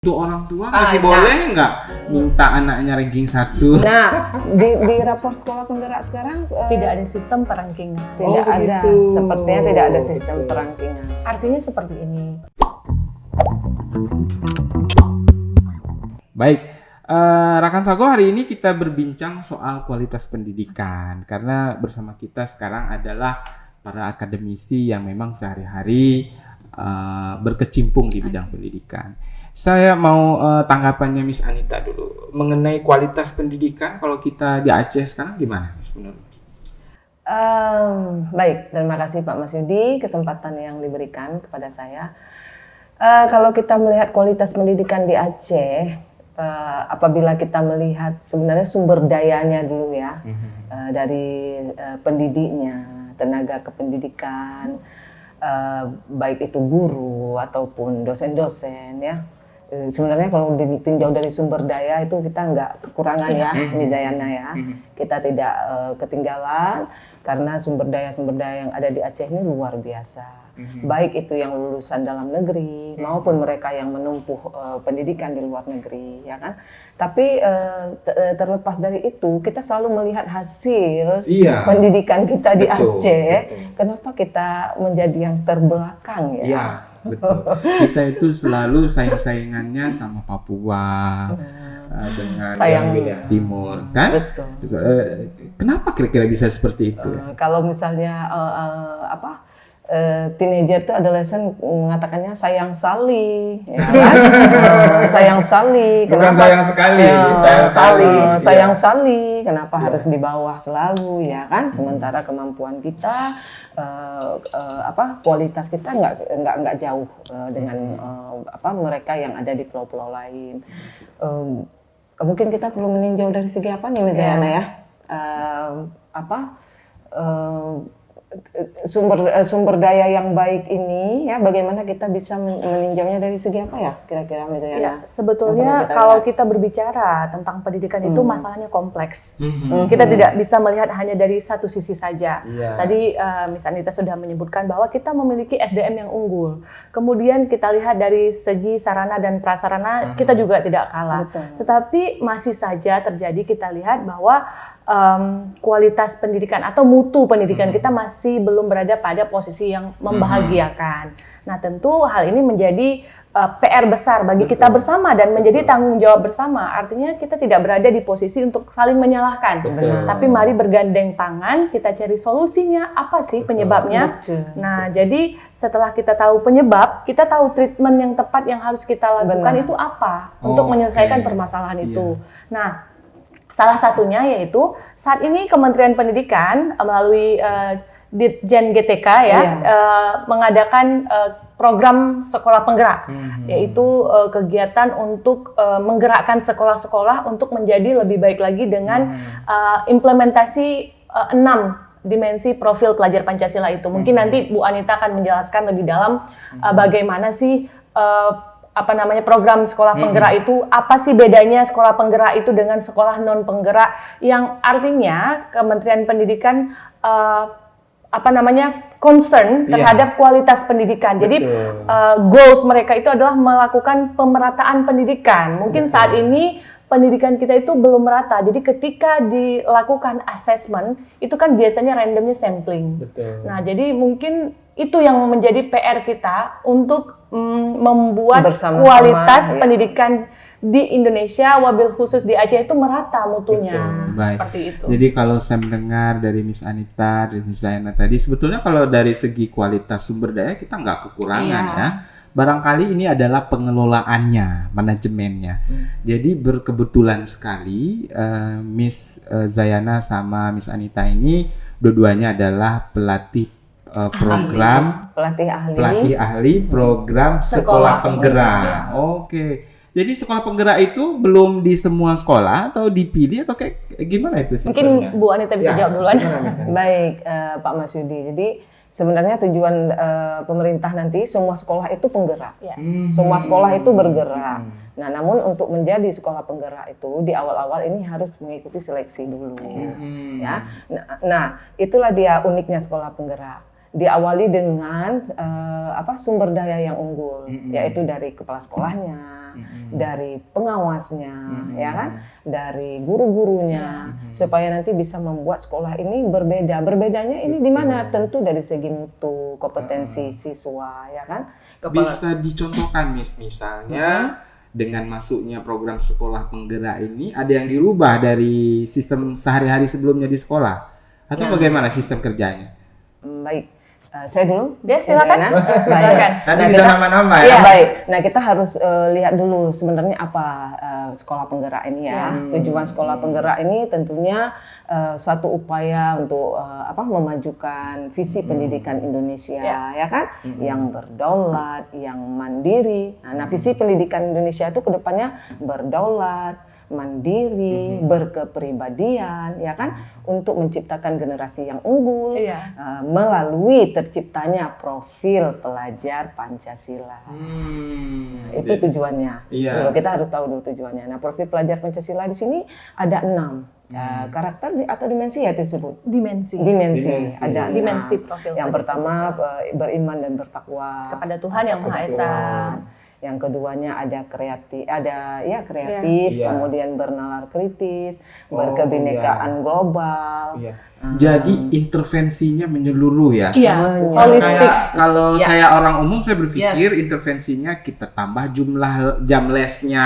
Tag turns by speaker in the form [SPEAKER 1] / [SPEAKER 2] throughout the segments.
[SPEAKER 1] Untuk orang tua masih boleh nggak minta anaknya ranking 1?
[SPEAKER 2] Nah, di rapor sekolah penggerak sekarang
[SPEAKER 3] tidak ada sistem perankingan.
[SPEAKER 2] Tidak ada, sepertinya tidak ada sistem perankingan.
[SPEAKER 3] Artinya seperti ini.
[SPEAKER 1] Baik, Rakan Sago, hari ini kita berbincang soal kualitas pendidikan karena bersama kita sekarang adalah para akademisi yang memang sehari-hari berkecimpung di bidang pendidikan. Saya mau tanggapannya Miss Anita dulu mengenai kualitas pendidikan kalau kita di Aceh sekarang gimana Miss menurut?
[SPEAKER 2] Baik, terima kasih Pak Mas Yudi kesempatan yang diberikan kepada saya. Kalau kita melihat kualitas pendidikan di Aceh, apabila kita melihat sebenarnya sumber dayanya dulu ya, dari pendidiknya, tenaga kependidikan, baik itu guru ataupun dosen-dosen ya. Sebenarnya kalau ditinjau dari sumber daya itu kita nggak kekurangan ya, Mizayana ya. Kita tidak ketinggalan karena sumber daya yang ada di Aceh ini luar biasa. Baik itu yang lulusan dalam negeri maupun mereka yang menempuh pendidikan di luar negeri, ya kan. Tapi terlepas dari itu, kita selalu melihat hasil pendidikan kita di Aceh. Kenapa kita menjadi yang terbelakang ya?
[SPEAKER 1] Iya, betul. Kita itu selalu saing-saingannya sama Papua. Dengan wilayah timur, kan?
[SPEAKER 2] Betul.
[SPEAKER 1] Kenapa kira-kira bisa seperti itu?
[SPEAKER 2] Kalau misalnya teenager itu adolescent mengatakannya sayang sali, ya kan? Sayang sali.
[SPEAKER 1] Bukan sayang sekali.
[SPEAKER 2] Sayang sali. Kenapa harus di bawah selalu, ya kan? Sementara kemampuan kita, kualitas kita nggak jauh dengan mereka yang ada di pulau-pulau lain. Mungkin kita perlu meninjau dari segi apa nih, Mizayana ya? Sumber daya yang baik ini ya, bagaimana kita bisa meninjaunya dari segi apa ya kira-kira Mizayana?
[SPEAKER 3] Ya, sebetulnya kalau kita berbicara tentang pendidikan itu masalahnya kompleks. Kita tidak bisa melihat hanya dari satu sisi saja. Tadi Miss Anita sudah menyebutkan bahwa kita memiliki SDM yang unggul. Kemudian kita lihat dari segi sarana dan prasarana kita juga tidak kalah. Tetapi masih saja terjadi, kita lihat bahwa kualitas pendidikan atau mutu pendidikan kita masih belum berada pada posisi yang membahagiakan. Nah, tentu hal ini menjadi PR besar bagi kita bersama dan menjadi tanggung jawab bersama. Artinya kita tidak berada di posisi untuk saling menyalahkan. Tapi mari bergandeng tangan, kita cari solusinya, apa sih penyebabnya. Nah, jadi setelah kita tahu penyebab, kita tahu treatment yang tepat yang harus kita lakukan itu apa untuk menyelesaikan permasalahan itu. Nah, salah satunya yaitu saat ini Kementerian Pendidikan melalui Ditjen GTK ya mengadakan program sekolah penggerak, yaitu kegiatan untuk menggerakkan sekolah-sekolah untuk menjadi lebih baik lagi dengan implementasi 6 dimensi profil pelajar Pancasila itu. Mungkin nanti Bu Anita akan menjelaskan lebih dalam bagaimana sih program sekolah penggerak itu, apa sih bedanya sekolah penggerak itu dengan sekolah non penggerak, yang artinya Kementerian Pendidikan concern terhadap kualitas pendidikan. Jadi goals mereka itu adalah melakukan pemerataan pendidikan. Mungkin saat ini pendidikan kita itu belum merata. Jadi ketika dilakukan assessment itu kan biasanya randomnya sampling. Nah, jadi mungkin itu yang menjadi PR kita untuk membuat kualitas pendidikan di Indonesia, wabil khusus di Aceh itu merata mutunya. Seperti itu.
[SPEAKER 1] Jadi kalau saya mendengar dari Miss Anita, dari Miss Zayana tadi, sebetulnya kalau dari segi kualitas sumber daya kita nggak kekurangan ya. Barangkali ini adalah pengelolaannya, manajemennya. Jadi berkebetulan sekali Miss Zayana sama Miss Anita ini dua-duanya adalah pelatih pelatih ahli program sekolah penggerak. Oke. Jadi sekolah penggerak itu belum di semua sekolah atau dipilih atau kayak gimana itu sih?
[SPEAKER 2] Mungkin Bu Anita bisa jawab duluan. Baik, Pak Mas Yudi. Jadi sebenarnya tujuan pemerintah nanti semua sekolah itu penggerak. Semua sekolah itu bergerak. Nah, namun untuk menjadi sekolah penggerak itu di awal-awal ini harus mengikuti seleksi dulu. Ya. Nah, itulah dia uniknya sekolah penggerak. diawali dengan sumber daya yang unggul, yaitu dari kepala sekolahnya, dari pengawasnya, ya kan, dari guru-gurunya, supaya nanti bisa membuat sekolah ini berbeda. Berbedanya ini di mana? Tentu dari segi mutu, kompetensi siswa, ya kan.
[SPEAKER 1] Bisa dicontohkan, Miss, misalnya dengan masuknya program sekolah penggerak ini, ada yang dirubah dari sistem sehari-hari sebelumnya di sekolah, atau bagaimana sistem kerjanya?
[SPEAKER 2] Baik. Saya dulu.
[SPEAKER 3] Ya, silakan.
[SPEAKER 2] Silakan.
[SPEAKER 1] Nanti bisa nama-nama
[SPEAKER 2] ya.
[SPEAKER 1] ya.
[SPEAKER 2] Baik. Nah, kita harus lihat dulu sebenarnya apa sekolah penggerak ini ya. Tujuan sekolah penggerak ini tentunya suatu upaya untuk memajukan visi pendidikan Indonesia, ya kan, yang berdaulat, yang mandiri. Nah, visi pendidikan Indonesia itu kedepannya berdaulat, mandiri, berkepribadian, ya kan, untuk menciptakan generasi yang unggul melalui terciptanya profil pelajar Pancasila. Itu tujuannya. Dulu kita harus tahu dulu tujuannya. Nah, profil pelajar Pancasila di sini ada 6 karakter atau dimensi ya disebut.
[SPEAKER 3] Dimensi.
[SPEAKER 2] Ada 6.
[SPEAKER 3] Dimensi profil.
[SPEAKER 2] Yang pertama beriman dan bertakwa
[SPEAKER 3] kepada Tuhan yang Maha Esa.
[SPEAKER 2] Yang keduanya ada kreatif, kemudian bernalar kritis, berkebinekaan global.
[SPEAKER 1] Jadi intervensinya menyeluruh ya.
[SPEAKER 3] Holistik.
[SPEAKER 1] Kalau saya orang umum, saya berpikir intervensinya kita tambah jumlah jam lesnya,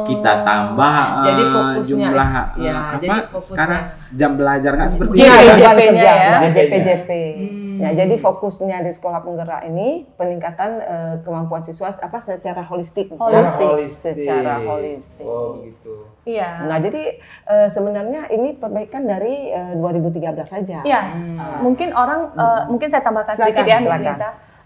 [SPEAKER 1] kita tambah
[SPEAKER 2] jadi fokusnya
[SPEAKER 1] jumlah
[SPEAKER 2] jadi fokusnya
[SPEAKER 1] sekarang jam belajar nggak seperti
[SPEAKER 3] JPJ-nya ya.
[SPEAKER 2] JPJP. Nah, jadi fokusnya di sekolah penggerak ini peningkatan kemampuan siswa secara holistik. Secara holistik.
[SPEAKER 1] Oh, begitu.
[SPEAKER 3] Iya.
[SPEAKER 2] Nah, jadi sebenarnya ini perbaikan dari 2013 saja.
[SPEAKER 3] Iya. Mungkin orang mungkin saya tambahkan sedikit ya, Miss Nita.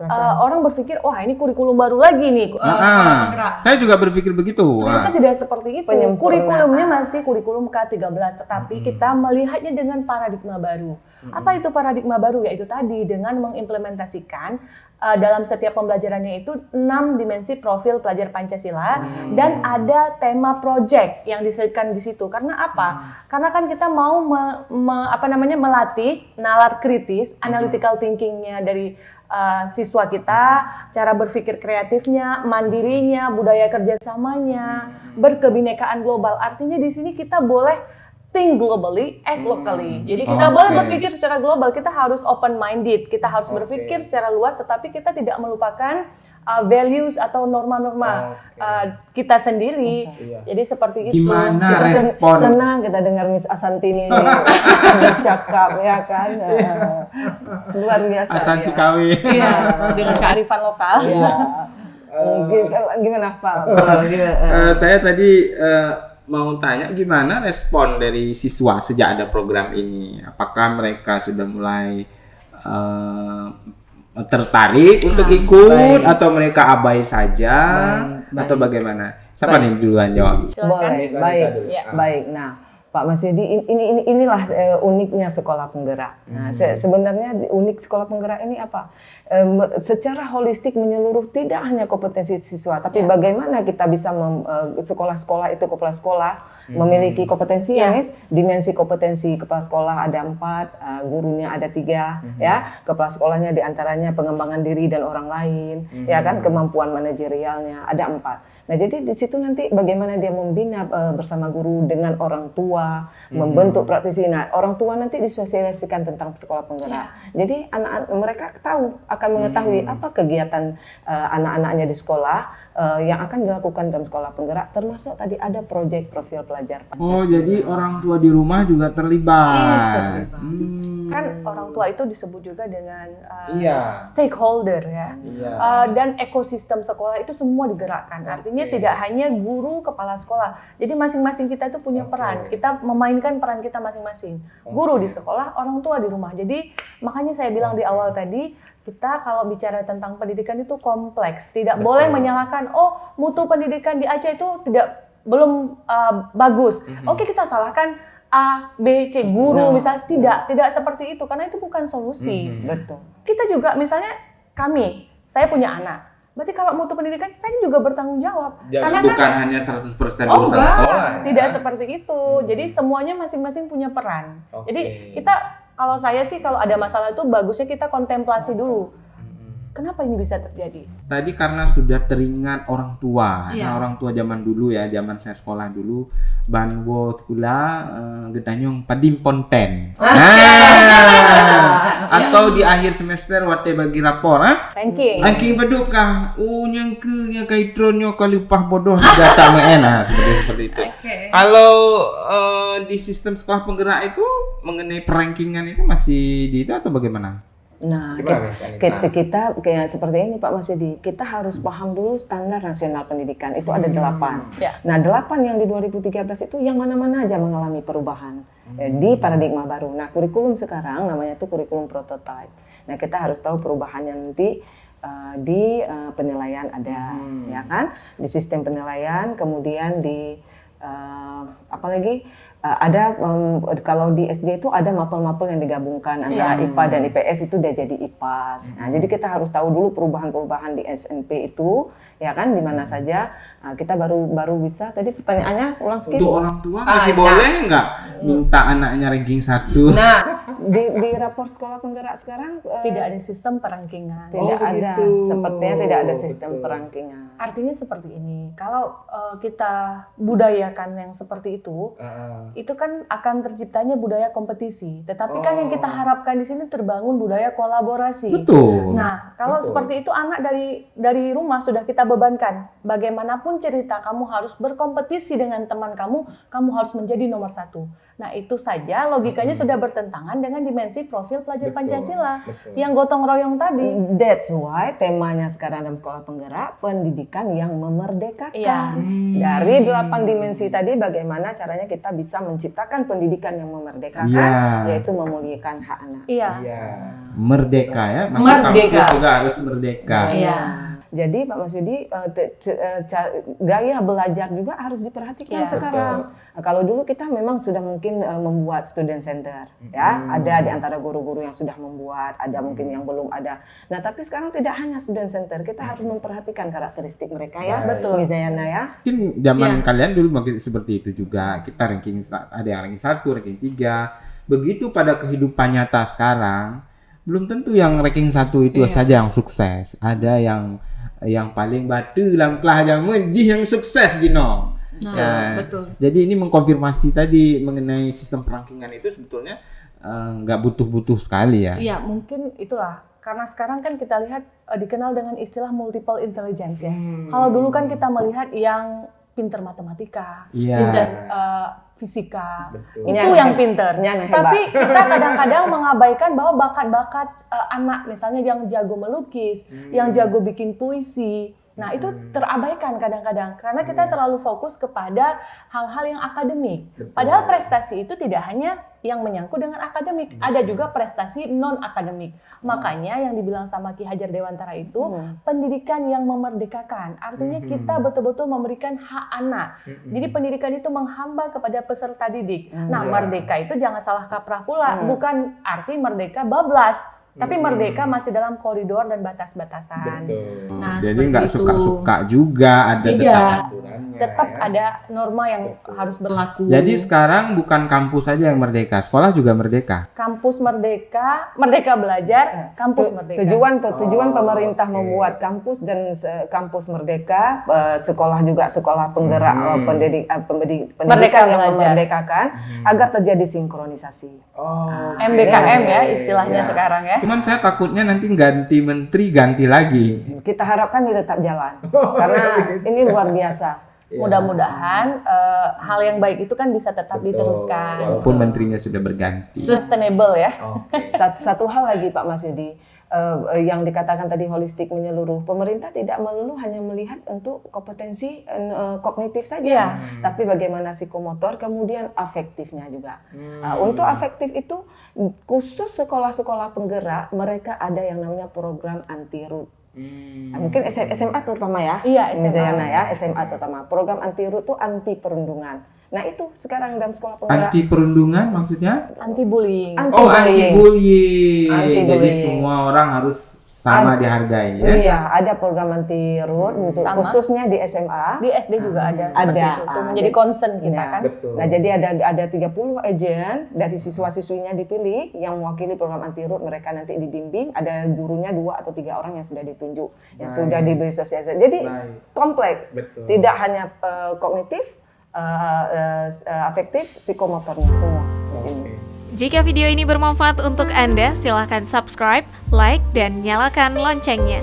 [SPEAKER 3] Orang berpikir, wah ini kurikulum baru lagi nih sekolah penggerak.
[SPEAKER 1] Saya juga berpikir begitu.
[SPEAKER 3] Ternyata tidak seperti itu. Kurikulumnya masih kurikulum K13, tetapi kita melihatnya dengan paradigma baru. Apa itu paradigma baru? Yaitu tadi dengan mengimplementasikan dalam setiap pembelajarannya itu 6 dimensi profil pelajar Pancasila dan ada tema project yang diselipkan di situ. Karena apa? Karena kan kita mau melatih nalar kritis, analytical thinkingnya dari siswa kita, cara berpikir kreatifnya, mandirinya, budaya kerjasamanya, berkebinekaan global. Artinya di sini kita boleh think globally, act locally. Jadi kita boleh berpikir secara global, kita harus open minded, kita harus berpikir secara luas, tetapi kita tidak melupakan values atau norma-norma kita sendiri. Jadi seperti itu.
[SPEAKER 1] Gimana
[SPEAKER 2] kita
[SPEAKER 1] respon?
[SPEAKER 2] Senang kita dengar Miss Asantini bercakap, ya kan. Luar biasa.
[SPEAKER 1] Asanti
[SPEAKER 2] ya.
[SPEAKER 1] KW.
[SPEAKER 3] Iya, dengan kearifan lokal.
[SPEAKER 2] Gimana Pak?
[SPEAKER 1] Saya tadi mau tanya gimana respon dari siswa sejak ada program ini? Apakah mereka sudah mulai tertarik untuk ikut atau mereka abai saja atau bagaimana? Siapa nih duluan jawab?
[SPEAKER 2] Boleh, baik. Nah, Pak Mas Yudi, inilah uniknya sekolah penggerak. Nah, sebenarnya unik sekolah penggerak ini apa? Secara holistik menyeluruh tidak hanya kompetensi siswa, tapi bagaimana kita bisa sekolah-sekolah itu kepala sekolah memiliki kompetensi dimensi kompetensi kepala sekolah ada 4, gurunya ada 3, ya. Kepala sekolahnya diantaranya pengembangan diri dan orang lain, ya kan, kemampuan manajerialnya ada 4. Nah, jadi di situ nanti bagaimana dia membina bersama guru dengan orang tua, membentuk praktisi. Nah, orang tua nanti disosialisasikan tentang sekolah penggerak. Jadi anak-anak mereka akan mengetahui apa kegiatan anak-anaknya di sekolah yang akan dilakukan dalam sekolah penggerak, termasuk tadi ada proyek profil pelajar Pancasila.
[SPEAKER 1] Oh, jadi orang tua di rumah juga terlibat.
[SPEAKER 3] Kan orang tua itu disebut juga dengan stakeholder ya. Dan ekosistem sekolah itu semua digerakkan. Artinya tidak hanya guru kepala sekolah. Jadi masing-masing kita itu punya peran. Kita memainkan peran kita masing-masing. Guru di sekolah, orang tua di rumah. Jadi makanya saya bilang di awal tadi, kita kalau bicara tentang pendidikan itu kompleks. Tidak boleh menyalahkan, mutu pendidikan di Aceh itu belum bagus. Oke, kita salahkan A, B, C, guru misalnya. Tidak seperti itu, karena itu bukan solusi.
[SPEAKER 2] Betul.
[SPEAKER 3] Kita juga misalnya saya punya anak. Berarti kalau mutu pendidikan saya juga bertanggung jawab.
[SPEAKER 1] Jadi
[SPEAKER 3] karena
[SPEAKER 1] bukan hanya 100% urusan sekolah.
[SPEAKER 3] Tidak seperti itu. Jadi semuanya masing-masing punya peran. Jadi kita Kalau saya sih kalau ada masalah itu bagusnya kita kontemplasi dulu. Kenapa ini bisa terjadi?
[SPEAKER 1] Tadi karena sudah teringat orang tua.
[SPEAKER 3] Iya.
[SPEAKER 1] Nah, orang tua zaman dulu ya, zaman saya sekolah dulu, banwo sekolah gedanyong padim ponten. Atau di akhir semester wate bagi rapor,
[SPEAKER 3] Ranking.
[SPEAKER 1] Ranking bedukah? Nyang ke nya kaitronyo kalupah bodoh data mena seperti itu. Kalau di sistem sekolah penggerak itu mengenai perankingan itu masih di itu atau bagaimana?
[SPEAKER 2] Nah,
[SPEAKER 1] Gimana, Miss
[SPEAKER 2] kita
[SPEAKER 1] Anita?
[SPEAKER 2] kayak seperti ini Pak Mas Yudi, kita harus paham dulu standar nasional pendidikan itu ada 8.
[SPEAKER 3] Ya.
[SPEAKER 2] Nah, 8 yang di 2013 itu yang mana-mana aja mengalami perubahan di paradigma baru. Nah, kurikulum sekarang namanya itu kurikulum prototype. Nah, kita harus tahu perubahannya nanti di penilaian ada, ya kan? Di sistem penilaian, kemudian di apalagi ada kalau di SD itu ada mapel-mapel yang digabungkan antara IPA dan IPS itu udah jadi IPAS. Nah, jadi kita harus tahu dulu perubahan-perubahan di SNP itu, ya kan, di mana saja. Kita baru bisa. Tadi pertanyaannya ulang sedikit.
[SPEAKER 1] Untuk orang tua masih boleh nggak minta anaknya ranking 1?
[SPEAKER 2] Nah, di rapor sekolah penggerak sekarang
[SPEAKER 3] Tidak ada sistem perangkingan.
[SPEAKER 2] tidak ada,
[SPEAKER 1] begitu.
[SPEAKER 2] sepertinya tidak ada sistem
[SPEAKER 1] Betul.
[SPEAKER 2] perangkingan.
[SPEAKER 3] Artinya seperti ini, kalau kita budayakan yang seperti itu kan akan terciptanya budaya kompetisi. Tetapi kan yang kita harapkan di sini terbangun budaya kolaborasi.
[SPEAKER 1] Betul.
[SPEAKER 3] Nah, kalau
[SPEAKER 1] Betul.
[SPEAKER 3] seperti itu anak dari rumah sudah kita bebankan. Bagaimanapun cerita, kamu harus berkompetisi dengan teman kamu harus menjadi nomor 1. Nah, itu saja logikanya sudah bertentangan dengan dimensi profil pelajar
[SPEAKER 1] Betul.
[SPEAKER 3] Pancasila.
[SPEAKER 1] Betul.
[SPEAKER 3] Yang gotong royong tadi.
[SPEAKER 2] That's why temanya sekarang dalam sekolah penggerak pendidikan yang memerdekakan.
[SPEAKER 3] Iya.
[SPEAKER 2] Dari 8 dimensi tadi bagaimana caranya kita bisa menciptakan pendidikan yang memerdekakan,
[SPEAKER 1] Iya.
[SPEAKER 2] yaitu memuliakan hak anak.
[SPEAKER 3] Iya.
[SPEAKER 1] Merdeka ya, masuk
[SPEAKER 3] Merdeka.
[SPEAKER 1] kampus juga harus merdeka.
[SPEAKER 3] Iya.
[SPEAKER 2] Jadi Pak Mas Yudi, gaya belajar juga harus diperhatikan
[SPEAKER 3] Iya.
[SPEAKER 2] sekarang. Nah, kalau dulu kita memang sudah mungkin membuat student center, ya, ada di antara guru-guru yang sudah membuat, ada mungkin yang belum ada. Nah, tapi sekarang tidak hanya student center, kita harus memperhatikan karakteristik mereka ya,
[SPEAKER 3] Betul.
[SPEAKER 2] Misalnya ya.
[SPEAKER 1] Mungkin zaman
[SPEAKER 3] Iya.
[SPEAKER 1] kalian dulu mungkin seperti itu juga. Kita ranking ada yang ranking 1, ranking 3. Begitu pada kehidupan nyata sekarang, belum tentu yang ranking 1 itu saja yang sukses. Ada yang paling batu dalam kelas jaman yang sukses Jino.
[SPEAKER 3] Nah, betul.
[SPEAKER 1] Jadi ini mengkonfirmasi tadi mengenai sistem perankingan itu sebetulnya nggak butuh-butuh sekali ya.
[SPEAKER 3] Iya, mungkin itulah. Karena sekarang kan kita lihat dikenal dengan istilah multiple intelligence ya. Kalau dulu kan kita melihat yang pinter matematika,
[SPEAKER 1] Iya.
[SPEAKER 3] pinter fisika,
[SPEAKER 1] Betul.
[SPEAKER 3] itu yang pinter.
[SPEAKER 2] Yang
[SPEAKER 3] Tapi kita kadang-kadang mengabaikan bahwa bakat-bakat anak, misalnya yang jago melukis, yang jago bikin puisi, nah itu terabaikan kadang-kadang karena kita terlalu fokus kepada hal-hal yang akademik. Padahal prestasi itu tidak hanya yang menyangkut dengan akademik, ada juga prestasi non-akademik. Makanya yang dibilang sama Ki Hajar Dewantara itu pendidikan yang memerdekakan. Artinya kita betul-betul memberikan hak anak. Jadi pendidikan itu menghamba kepada peserta didik. Nah, merdeka itu jangan salah kaprah pula, bukan arti merdeka bablas. Tapi merdeka masih dalam koridor dan batas-batasan. Nah,
[SPEAKER 1] Jadi
[SPEAKER 3] seperti
[SPEAKER 1] nggak
[SPEAKER 3] itu.
[SPEAKER 1] suka-suka juga ada
[SPEAKER 3] Tidak.
[SPEAKER 1] aturannya.
[SPEAKER 3] Tetap
[SPEAKER 1] ya.
[SPEAKER 3] ada norma yang harus berlaku.
[SPEAKER 1] Jadi sekarang bukan kampus saja yang merdeka, sekolah juga merdeka.
[SPEAKER 3] Kampus merdeka, merdeka belajar, kampus merdeka.
[SPEAKER 2] Tujuan pemerintah membuat kampus dan kampus merdeka, sekolah juga sekolah penggerak pendidikan
[SPEAKER 3] Merdeka
[SPEAKER 2] yang
[SPEAKER 3] belajar.
[SPEAKER 2] memerdekakan agar terjadi sinkronisasi.
[SPEAKER 3] MBKM ya istilahnya sekarang ya.
[SPEAKER 1] Cuman saya takutnya nanti ganti menteri ganti lagi.
[SPEAKER 2] Kita harapkan ini tetap jalan karena ini luar biasa.
[SPEAKER 3] Mudah-mudahan hal yang baik itu kan bisa tetap diteruskan.
[SPEAKER 1] Walaupun menterinya sudah berganti.
[SPEAKER 3] Sustainable ya.
[SPEAKER 2] Satu hal lagi Pak Mas Yudi, yang dikatakan tadi holistik menyeluruh, pemerintah tidak melulu hanya melihat untuk kompetensi kognitif saja, tapi bagaimana psikomotor, kemudian afektifnya juga. Untuk afektif itu khusus sekolah-sekolah penggerak, mereka ada yang namanya program anti root. Mungkin SMA terutama ya,
[SPEAKER 3] Iya, SMA.
[SPEAKER 2] Misalnya ya, SMA terutama. Program anti root itu anti perundungan. Nah itu sekarang dalam sekolah penggerak.
[SPEAKER 1] Anti perundungan maksudnya?
[SPEAKER 3] Anti bullying.
[SPEAKER 1] Oh, anti bullying. Jadi
[SPEAKER 2] Anti-bullying.
[SPEAKER 1] semua orang harus sama dihargai ya.
[SPEAKER 2] Iya, ada program anti root untuk
[SPEAKER 3] Sama.
[SPEAKER 2] khususnya di SMA.
[SPEAKER 3] Di SD juga ada seperti
[SPEAKER 2] Ada.
[SPEAKER 3] itu. Itu menjadi concern kita
[SPEAKER 2] Ya.
[SPEAKER 3] kan.
[SPEAKER 1] Betul.
[SPEAKER 2] Nah, jadi ada 30 agen dari siswa-siswinya dipilih yang mewakili program anti root, mereka nanti dibimbing, ada gurunya 2 atau 3 orang yang sudah ditunjuk, yang
[SPEAKER 1] Baik.
[SPEAKER 2] sudah diberi sosialisasi. Jadi
[SPEAKER 1] Baik.
[SPEAKER 2] kompleks.
[SPEAKER 1] Betul.
[SPEAKER 2] Tidak hanya kognitif, afektif, psikomotornya semua di sini.
[SPEAKER 1] Oke.
[SPEAKER 4] Jika video ini bermanfaat untuk Anda, silakan subscribe, like, dan nyalakan loncengnya.